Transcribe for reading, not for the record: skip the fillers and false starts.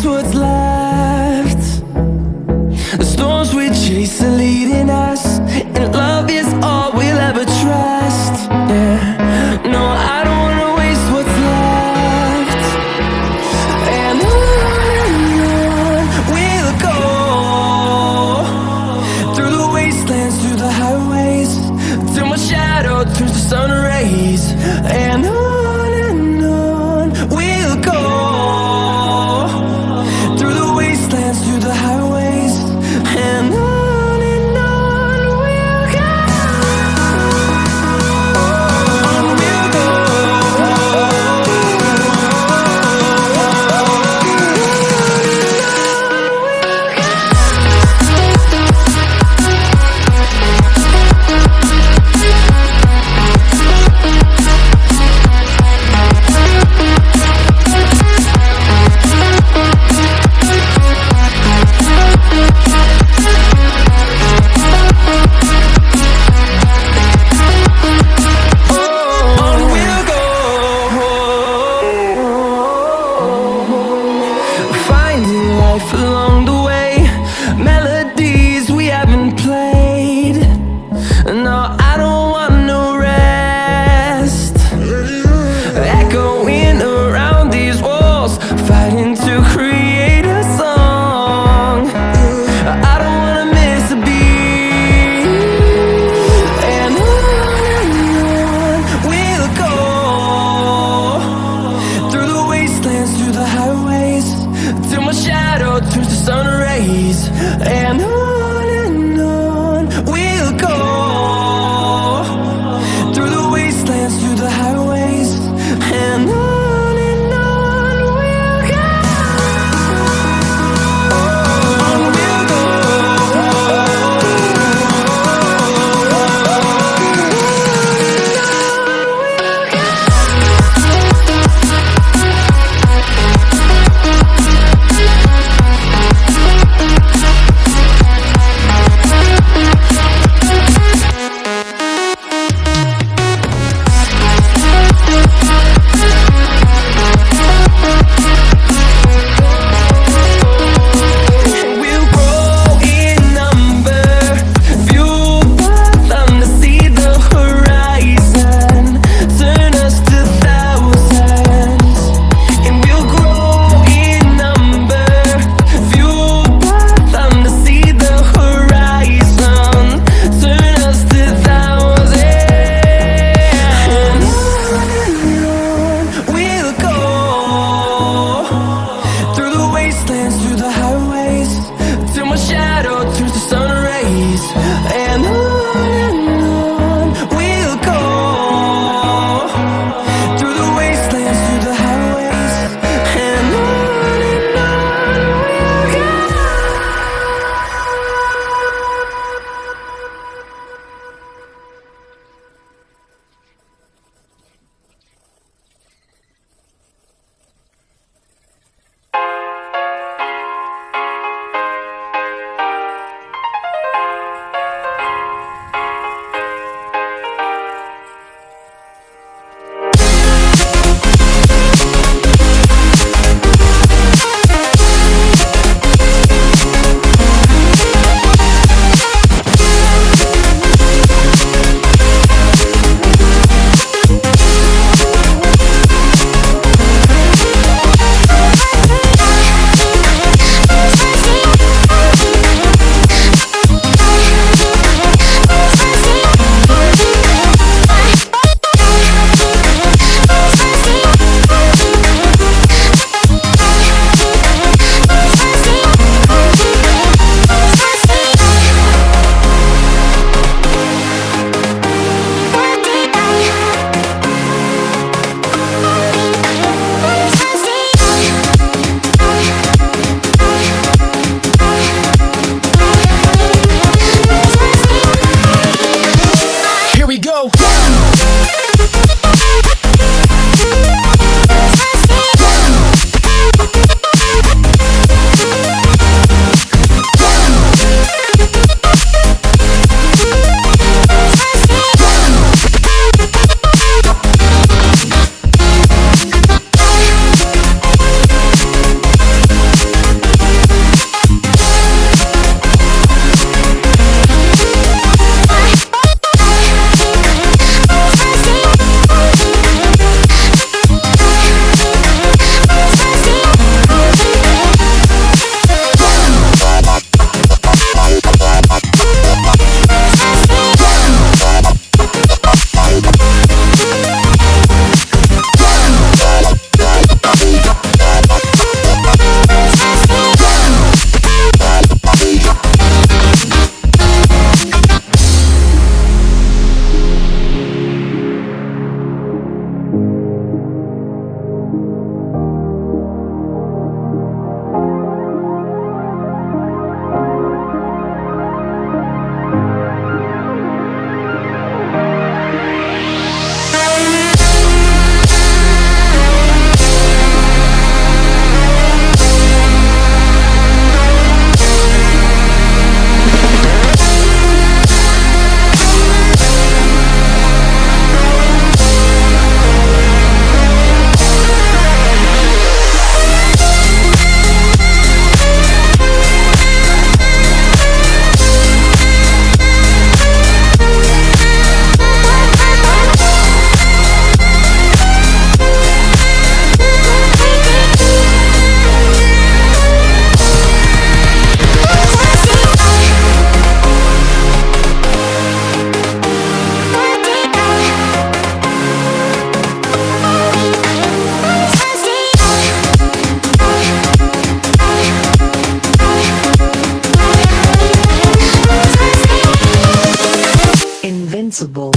waste what's left. The storms we chase are leading us, and love is all we'll ever trust. Yeah, no, I don't wanna waste what's left. And on we'll go, through the wastelands, through the highways, till my shadow turns to sun rays. And on we'll go, through the wastelands, through the highways, and on we'll go. On we'll go. On we'll go, finding life along the way, melodies we haven't played. No, I don't want no rest, echoing around these walls, fighting to create a song. I don't wanna miss a beat. And on we'll go, through the wastelands, through the highways, till my shadow turns to sun rays. And on we'll go, through the wastelands, through the highways, and on we'll go. On we'll go. We'll grow in number, fueled by them to see the horizon, turn us to thousands. And we'll grow in number, fueled by them to see the horizon, turn us to thousands. And on we'll go, through the wastelands, through the highways, till my shadow turns to sun rays. And on we'll go, through the wastelands, through the highways, and on we'll go. possible.